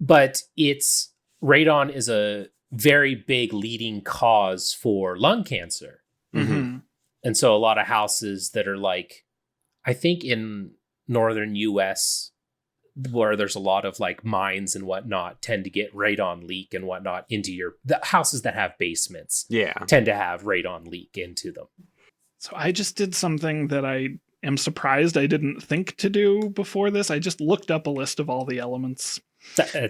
But radon is a very big leading cause for lung cancer. Mm-hmm. And so a lot of houses that are like, I think in northern US, where there's a lot of like mines and whatnot, tend to get radon leak and whatnot into the houses that have basements. Yeah, tend to have radon leak into them. So I just did something that I am surprised I didn't think to do before this. I just looked up a list of all the elements.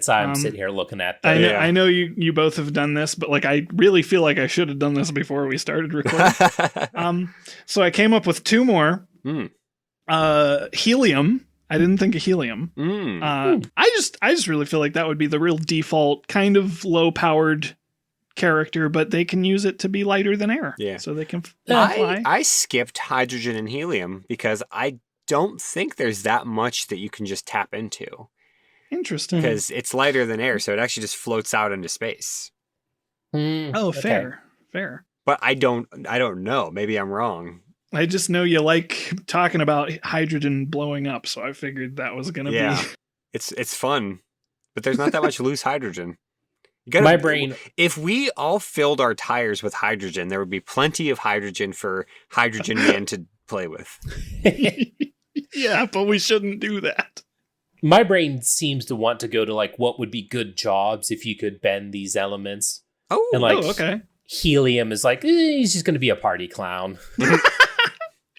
I'm sitting here looking at them. I know you both have done this, but like I really feel like I should have done this before we started recording. So I came up with two more. Helium. I didn't think of helium. I just really feel like that would be the real default kind of low powered character, but they can use it to be lighter than air. Yeah. So they can fly. I skipped hydrogen and helium because I don't think there's that much that you can just tap into. Interesting. Because it's lighter than air, so it actually just floats out into space. Fair. But I don't know. Maybe I'm wrong. I just know you like talking about hydrogen blowing up, so I figured that was going to be... It's fun, but there's not that much loose hydrogen. My brain... If we all filled our tires with hydrogen, there would be plenty of hydrogen for Hydrogen Man to play with. Yeah, but we shouldn't do that. My brain seems to want to go to like what would be good jobs if you could bend these elements. Okay. Helium is like, he's just going to be a party clown.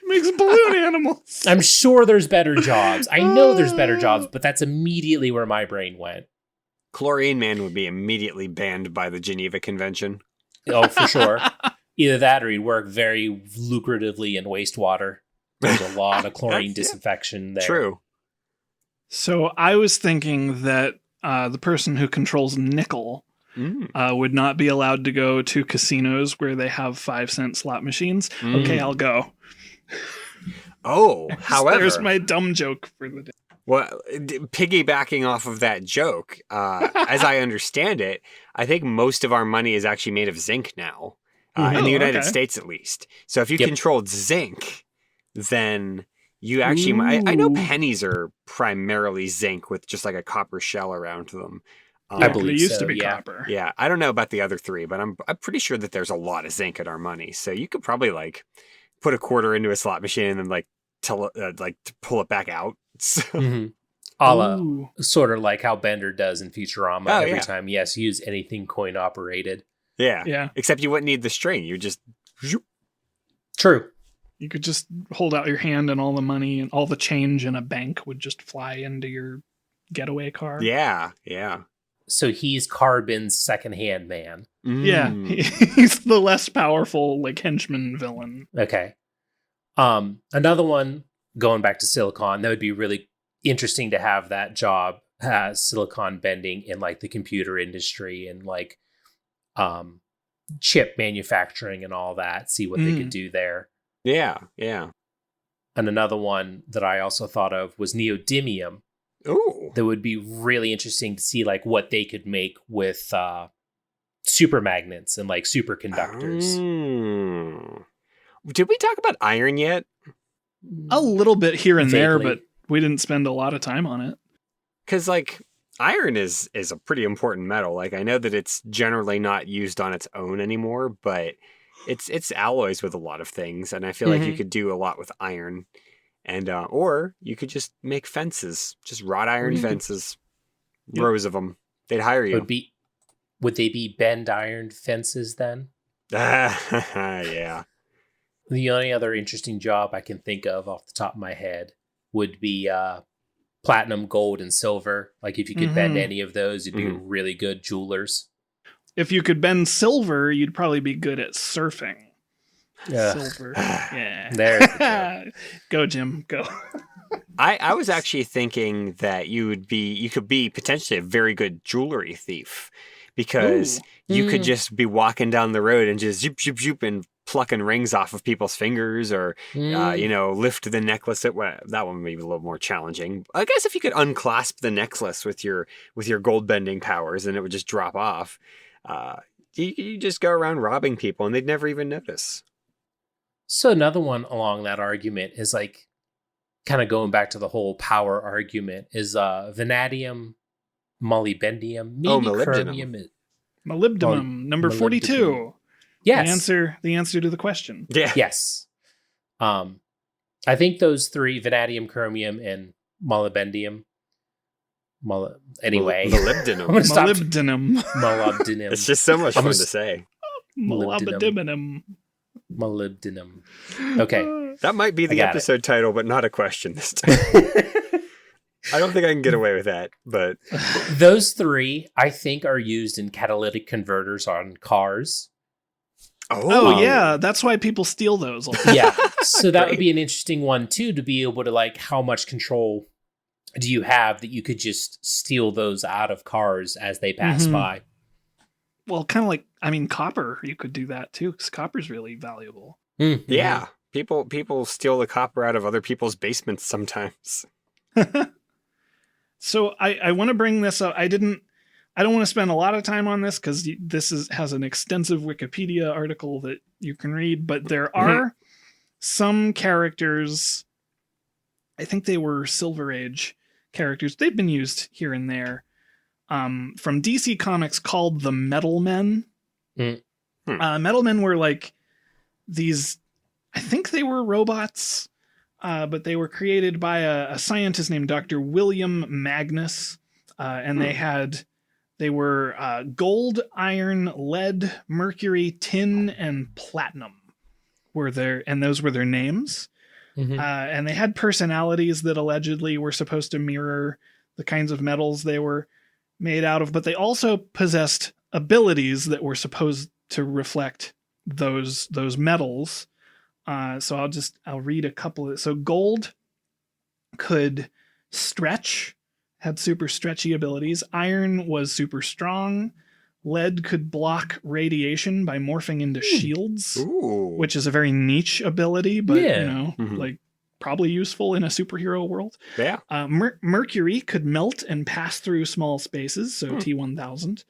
Makes balloon animals. I'm sure there's better jobs. I know there's better jobs, but that's immediately where my brain went. Chlorine Man would be immediately banned by the Geneva Convention. Oh, for sure. Either that or he'd work very lucratively in wastewater. There's a lot of chlorine disinfection there. True. So I was thinking that the person who controls nickel would not be allowed to go to casinos where they have 5-cent slot machines. Okay, I'll go. Oh, however, there's my dumb joke for the day. Well, piggybacking off of that joke, as I understand it, I think most of our money is actually made of zinc now, in the United States at least. So if you controlled zinc, then you actually I know pennies are primarily zinc with just like a copper shell around them. I believe they used so, to be yeah. copper. Yeah, I don't know about the other three, but I'm pretty sure that there's a lot of zinc in our money. So you could probably like put a quarter into a slot machine and then like to pull it back out. So. Mm-hmm. A la, sort of like how Bender does in Futurama every time he has to use anything coin operated. Yeah. Except you wouldn't need the string. You just... True. You could just hold out your hand and all the money and all the change in a bank would just fly into your getaway car. Yeah. So he's Carbon's secondhand man. Yeah. He's the less powerful, like, henchman villain. Okay. Another one, going back to Silicon, that would be really interesting to have that job as Silicon bending in like the computer industry and like chip manufacturing and all that, see what they could do there. Yeah. And another one that I also thought of was neodymium. Ooh. That would be really interesting to see like what they could make with super magnets and like superconductors. Did we talk about iron yet? A little bit here and there, Vaguely. but we didn't spend a lot of time on it. Because like iron is a pretty important metal. Like I know that it's generally not used on its own anymore, but it's alloys with a lot of things, and I feel like you could do a lot with iron. And or you could just make fences, just wrought iron fences, rows of them. They'd hire you. Would they be bend iron fences then? Yeah. The only other interesting job I can think of off the top of my head would be platinum, gold, and silver. Like if you could bend any of those, you'd be really good jewelers. If you could bend silver, you'd probably be good at surfing. Silver. Yeah. There's the joke. Go, Jim. Go. I was actually thinking that you could be potentially a very good jewelry thief, because you could just be walking down the road and just zoop, zoop, zoop and plucking rings off of people's fingers, or lift the necklace. That one may be a little more challenging. I guess if you could unclasp the necklace with your gold bending powers and it would just drop off, you just go around robbing people and they'd never even notice. So another one along that argument is like kind of going back to the whole power argument is vanadium, molybdenum, maybe chromium. Molybdenum, number 42. Yes. The answer to the question. Yeah. Yes. I think those three, vanadium, chromium, and molybdenum. Anyway. Molybdenum. I'm gonna stop. Molybdenum. It's just so much fun to say. Molybdenum. Molybdenum. Okay. That might be the episode title, but not a question this time. I don't think I can get away with that, but... Those three, I think, are used in catalytic converters on cars. Oh, yeah. That's why people steal those. Yeah. So that would be an interesting one, too, to be able to, like, how much control do you have that you could just steal those out of cars as they pass by? Well, kind of like, copper, you could do that, too, because copper's really valuable. Mm-hmm. Yeah. People steal the copper out of other people's basements sometimes. So I want to bring this up. I don't want to spend a lot of time on this because this has an extensive Wikipedia article that you can read, but there are some characters, I think they were Silver Age characters. They've been used here and there from DC Comics called the Metal Men. Metal Men were like these, I think they were robots, but they were created by a scientist named Dr. William Magnus. And they were gold, iron, lead, mercury, tin, and platinum and those were their names. And they had personalities that allegedly were supposed to mirror the kinds of metals they were made out of, but they also possessed abilities that were supposed to reflect those metals. So I'll read a couple of it. So gold could stretch, had super stretchy abilities. Iron was super strong. Lead could block radiation by morphing into shields, which is a very niche ability, but like probably useful in a superhero world. Yeah. Mercury could melt and pass through small spaces, so T1000.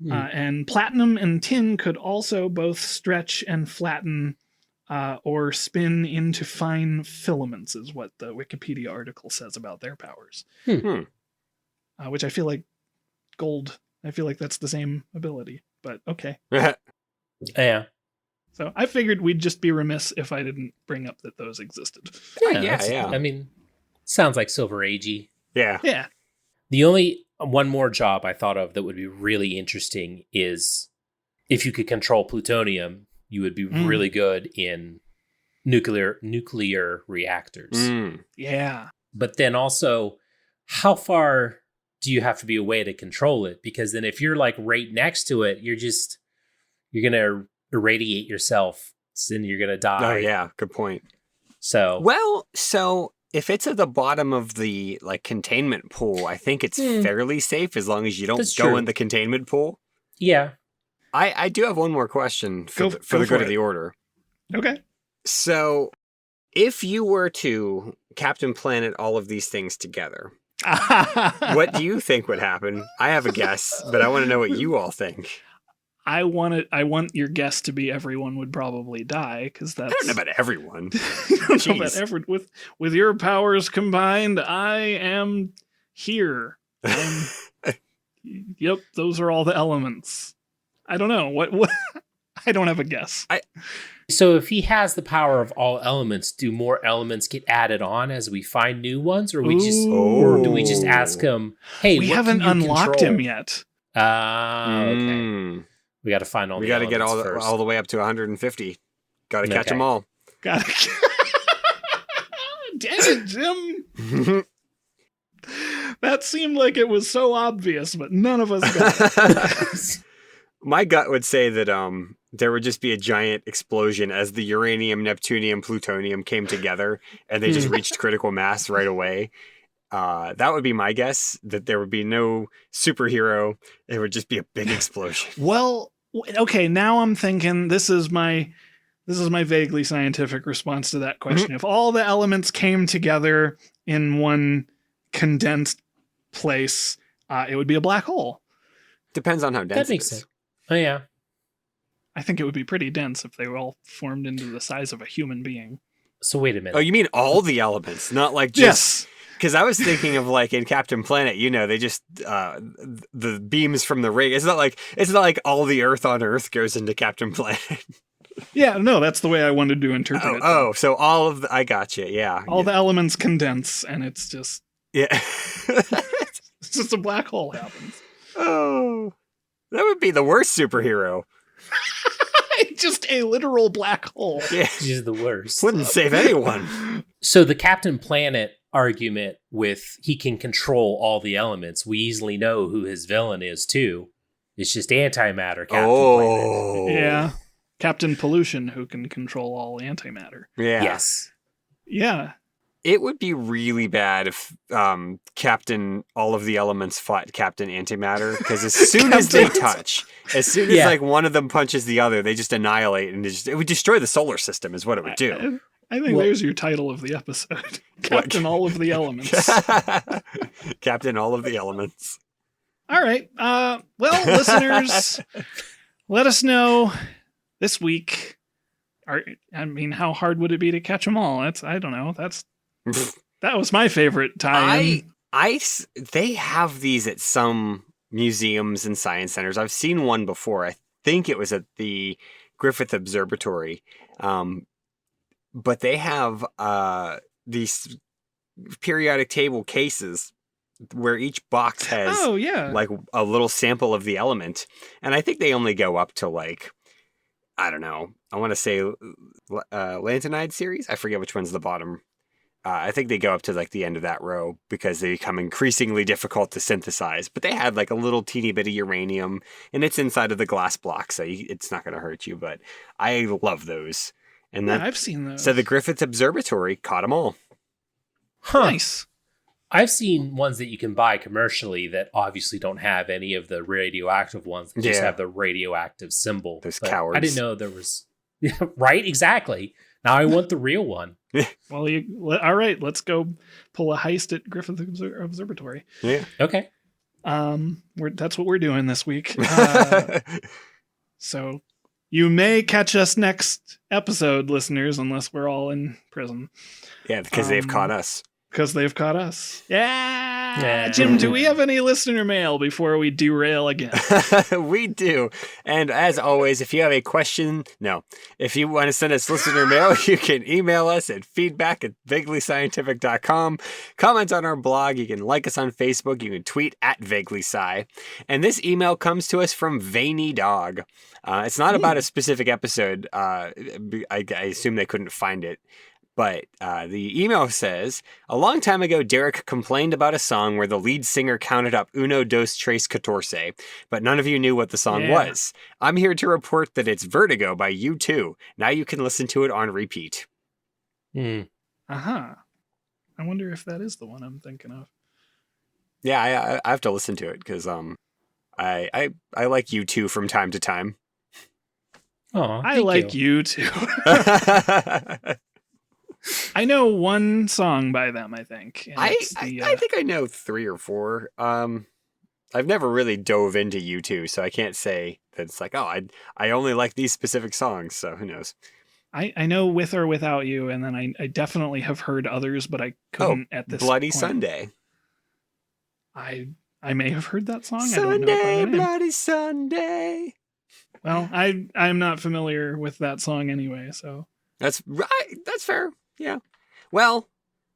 Hmm. And platinum and tin could also both stretch and flatten or spin into fine filaments, is what the Wikipedia article says about their powers. Which I feel like gold, I feel like that's the same ability, but okay. Yeah. So I figured we'd just be remiss if I didn't bring up that those existed. Yeah. I mean, sounds like Silver Agey. Yeah. Yeah. The only one more job I thought of that would be really interesting is if you could control plutonium, you would be really good in nuclear reactors. Yeah. But then also, how far do you have to be away to control it? Because then if you're like right next to it, you're going to irradiate yourself, and you're going to die. Oh, yeah. Good point. So if it's at the bottom of the like containment pool, I think it's fairly safe as long as you don't go in the containment pool. Yeah. I do have one more question for the good of the order. Okay. So if you were to Captain Planet all of these things together, what do you think would happen? I have a guess, but I want to know what you all think. I want your guess to be everyone would probably die, because that's... I don't know about everyone. With your powers combined, I am here. Yep, those are all the elements. I don't know. What I don't have a guess. So if he has the power of all elements, do more elements get added on as we find new ones, or or do we just ask him, hey, we what haven't can you unlocked control? him yet. Okay. We got to find all the elements. We got to get first. all the way up to 150. Got to catch them all. Got it. Damn it, Jim. That seemed like it was so obvious, but none of us got it. My gut would say that there would just be a giant explosion as the uranium, neptunium, plutonium came together, and they just reached critical mass right away. That would be my guess, that there would be no superhero. It would just be a big explosion. Well, okay, now I'm thinking this is my vaguely scientific response to that question. If all the elements came together in one condensed place, it would be a black hole. Depends on how dense That makes it is. sense. Oh, yeah. I think it would be pretty dense if they were all formed into the size of a human being. So wait a minute. Oh, you mean all the elements, not like just... Yes. Because I was thinking of like in Captain Planet, they just the beams from the ring. It's not like all the Earth on Earth goes into Captain Planet. Yeah, no, that's the way I wanted to interpret it. Oh, so all of I got you. Yeah, all the elements condense, and it's just it's just a black hole happens. Oh, that would be the worst superhero. Just a literal black hole. Yeah, She's the worst. Wouldn't save anyone. So the Captain Planet argument with he can control all the elements, we easily know who his villain is too. It's just antimatter Captain Planet. Yeah. Captain Pollution, who can control all antimatter. Yeah. Yes. Yeah. It would be really bad if Captain All of the Elements fought Captain Antimatter, because as soon as they touch, as soon as like one of them punches the other, they just annihilate, and it would destroy the solar system is what it would do. I think there's your title of the episode. Captain All of the Elements. Captain All of the Elements. All right. Well, listeners, let us know this week. How hard would it be to catch them all? I don't know. That was my favorite time. They have these at some museums and science centers. I've seen one before. I think it was at the Griffith Observatory. But they have these periodic table cases where each box has like a little sample of the element. And I think they only go up to like, I don't know, I want to say lanthionide series. I forget which one's the bottom. I think they go up to like the end of that row because they become increasingly difficult to synthesize. But they had like a little teeny bit of uranium, and it's inside of the glass block, so it's not going to hurt you. But I love those. And I've seen those. So the Griffith Observatory caught them all. Nice. I've seen ones that you can buy commercially that obviously don't have any of the radioactive ones. They just have the radioactive symbol. Those cowards. I didn't know there was Right? Exactly. Now I want the real one. Well, all right. Let's go pull a heist at Griffith Observatory. Yeah. Okay. That's what we're doing this week. So you may catch us next episode, listeners, unless we're all in prison. Yeah, because they've caught us. Because they've caught us. Yeah. Yeah. Jim, do we have any listener mail before we derail again? We do. And as always, if you have a question, if you want to send us listener mail, you can email us at feedback@vaguelyscientific.com. Comment on our blog. You can like us on Facebook. You can tweet at VaguelySci. And this email comes to us from Veiny Dog. It's not about a specific episode. I assume they couldn't find it. But the email says, a long time ago, Derek complained about a song where the lead singer counted up uno, dos, tres, catorce, but none of you knew what the song was. I'm here to report that it's Vertigo by U2. Now you can listen to it on repeat. Uh-huh. I wonder if that is the one I'm thinking of. Yeah, I have to listen to it because I like U2 from time to time. Oh, I like you too. I know one song by them, I think. I think I know 3 or 4. I've never really dove into U2, so I can't say that it's like, I only like these specific songs, so who knows. I know With or Without You, and then I definitely have heard others, but I couldn't at this Bloody point. Sunday. I may have heard that song. Sunday, Bloody Sunday. Well, I'm not familiar with that song anyway, so. That's right. That's fair. Yeah. Well,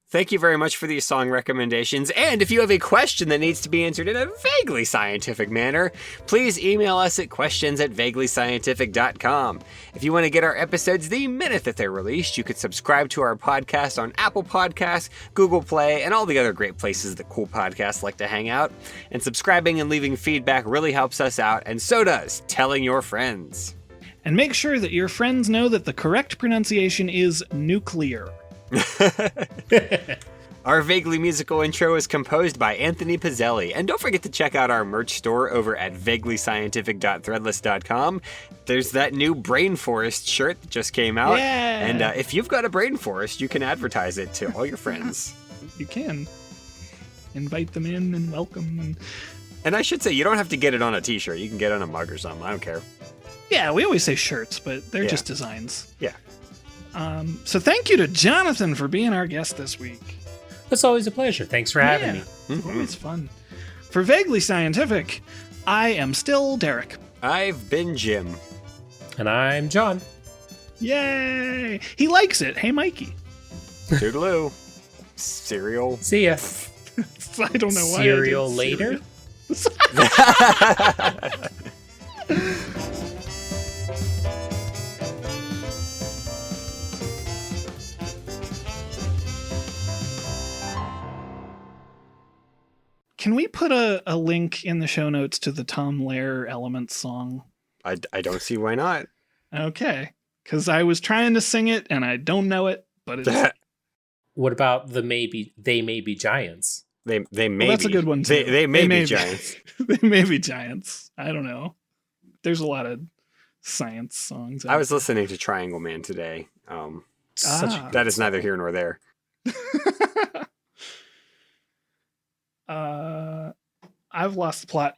thank you very much for these song recommendations. And if you have a question that needs to be answered in a vaguely scientific manner, please email us at questions@vaguelyscientific.com. If you want to get our episodes the minute that they're released, you could subscribe to our podcast on Apple Podcasts, Google Play, and all the other great places that cool podcasts like to hang out. And subscribing and leaving feedback really helps us out, and so does telling your friends. And make sure that your friends know that the correct pronunciation is nuclear. Our vaguely musical intro is composed by Anthony Pizzelli. And don't forget to check out our merch store over at vaguelyscientific.threadless.com. There's that new Brain Forest shirt that just came out. Yeah. And if you've got a brain forest, you can advertise it to all your friends. You can. Invite them in and welcome them. And I should say, you don't have to get it on a t-shirt. You can get it on a mug or something. I don't care. Yeah, we always say shirts, but they're just designs. Yeah. So thank you to Jonathan for being our guest this week. It's always a pleasure. Thanks for having me. It's always fun. For Vaguely Scientific, I am still Derek. I've been Jim. And I'm John. Yay! He likes it. Hey, Mikey. Toodaloo. Cereal. See ya. I don't know why. Cereal later. Can we put a link in the show notes to the Tom Lehrer Elements song? I don't see why not. Okay. Because I was trying to sing it and I don't know it, but it's... What about They May Be Giants? They may that's be. a good one too. They may be giants. They may be giants. I don't know. There's a lot of science songs. I was listening to Triangle Man today. That is neither here nor there. I've lost the plot.